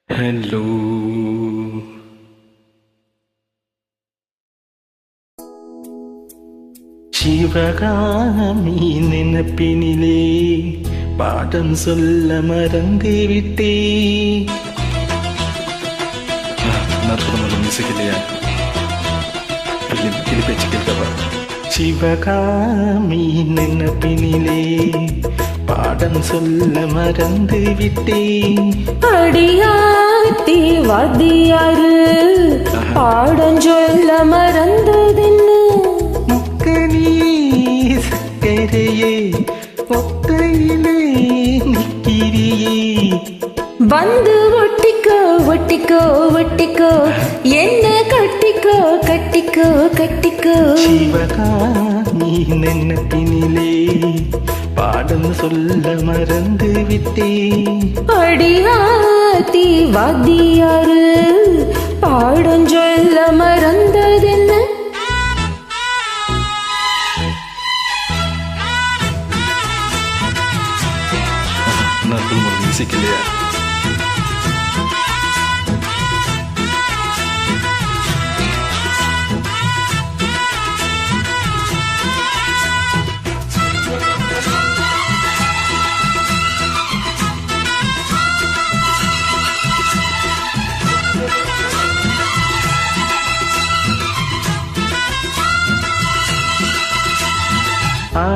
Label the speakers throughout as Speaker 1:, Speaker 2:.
Speaker 1: Hello Sivakami நினைப்பினிலே பாடம் சொல்ல மறந்து விட்டே. நான் சொல்ல மியூசிக் இல்லையா? கிளி பேச்சு கேட்கவா? சிவகாமி நினைப்பினிலே பாடம் சொல்ல மறந்து விட்டே.
Speaker 2: அடியாத்தி வாத்தியாரு பாடம் சொல்ல மறந்ததென்ன?
Speaker 1: முக்கனி சக்கரையே ஒத்தையிலே நிக்கிரியே.
Speaker 2: வந்து ஒட்டிக்கோ ஒட்டிக்கோ ஒட்டிக்கோ, என்ன கட்டிக்கோ கட்டிக்கோ கட்டிக்கோ.
Speaker 1: சிவகாமி நினைப்பினிலே பாடம் சொல்ல மறந்து விட்டே.
Speaker 2: அடியாத்தி வாத்தியாரு பாடம் சொல்ல மறந்ததென்ன?
Speaker 1: நான் சொல்ல மியூசிக் இல்லையா?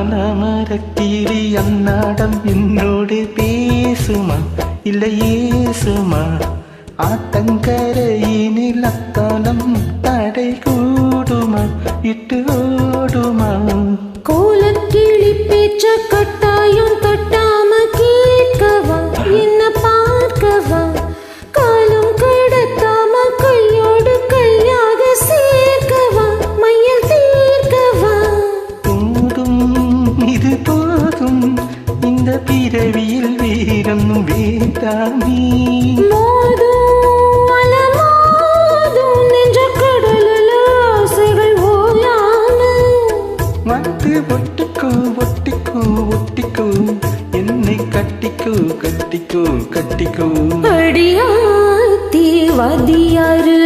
Speaker 1: ஆலமரக்கீரி அன்னாடம் என்னோடு பேசுமா இல்லையே சுமா? ஆத்தங்கரையினில் அத்தாலம் தடை கூடுமா இட்டு ஓடுமா?
Speaker 2: கோலக்கிளி பேச்ச கட்டாயம் தட்டாம கேட்கவா, என்ன பார்க்கவா? காலம் கடத்தாம கையோடு கையாக சேர்க்கவா, மையல் தீர்க்கவா?
Speaker 1: இது போதும் இந்த பிறவியில் வேறம் வேண்டாமே.
Speaker 2: மோதும் அலமோதும் நெஞ்ச கடலில் ஆசைகள் ஓயாம.
Speaker 1: வந்து ஒட்டிக்கோ ஒட்டிக்கோ ஒட்டிக்கோ, என்னை கட்டிக்கோ கட்டிக்கோ கட்டிக்கோ.
Speaker 2: அடியாத்தி வாத்தியாரு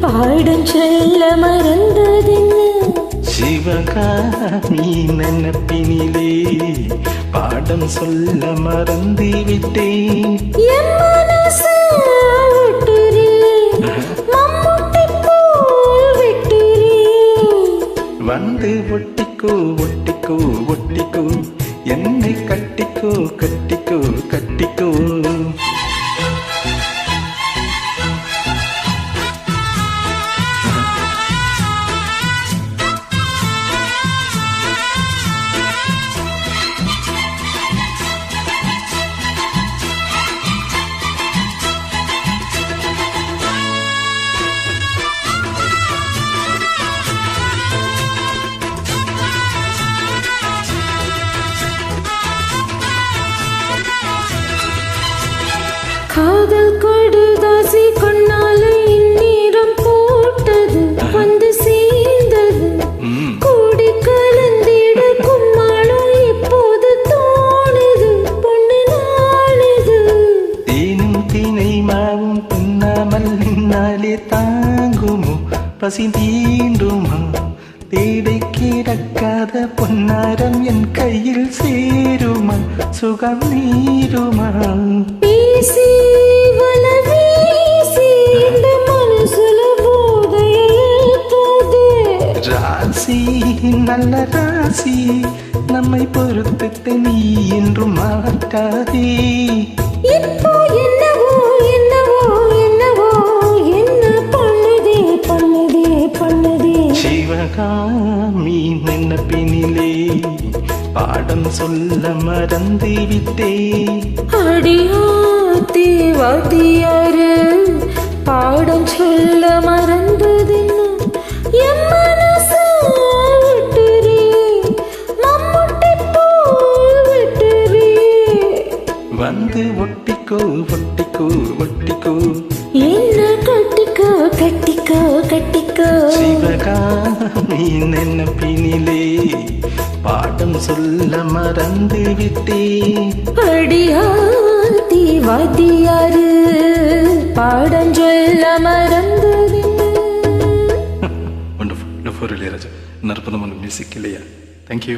Speaker 2: பாடம் சொல்ல மறந்ததென்ன?
Speaker 1: சிவகாமி நினைப்பினிலே பாடம் சொல்ல மறந்து விட்டே.
Speaker 2: என் மனசு விட்டுறே, மம்முட்டி போல் விட்டுறே.
Speaker 1: வந்து ஒட்டிக்கோ ஒட்டிக்கோ ஒட்டிக்கோ, என்னை கட்டிக்கோ கட்டிக்கோ கட்டிக்கோ.
Speaker 2: காதல் கடுதாசி கொண்டால இந்நீரம் போட்டது வந்து சேர்ந்தது. கூடி கலந்திட கும்மாளம் இப்போது தோணுது, பொண்ணு நாளுது.
Speaker 1: தேனும் தினை மாவும் பின்னாமல் நின்னாலே தாங்குமோ பசி தீண்டுமா? தேடை கிடக்காத பொன்னாரம் என் கையில் சேருமா? சுகம் நீருமா?
Speaker 2: பேசி வல வீசி இந்த மனசுல போதையை ஏத்தாதே.
Speaker 1: ராசி நல்ல ராசி நம்மை பொறுத்து நீ என்றும் மாட்டாதே.
Speaker 2: இப்போ என்னவோ என்னவோ என்னவோ என்ன பண்ணுதே பண்ணுதே பண்ணுதே.
Speaker 1: சிவகாமி நினைப்பினிலே பாடம் சொல்ல மறந்து விட்டே.
Speaker 2: அடியாத்தி வாத்தியாரு பாடம் சொல்ல மறந்ததென்ன? என் மனசு விட்டுறே, மம்முட்டி போல் விட்டுறே.
Speaker 1: வந்து ஒட்டிக்கோ ஒட்டிக்கோ ஒட்டிக்கோ,
Speaker 2: என்ன கட்டிக்கோ கட்டிக்கோ கட்டிக்கோ.
Speaker 1: சிவகாமி நினைப்பினிலே பாடம் சொல்ல மறந்து விட்டே.
Speaker 2: அடியாத்தி வாத்தியாரு பாடம் சொல்ல மறந்ததென்ன.
Speaker 1: வண்டர்ஃபுல் இளையராஜா. அற்புதமான மியூசிக் இல்லையா? தேங்க்யூ.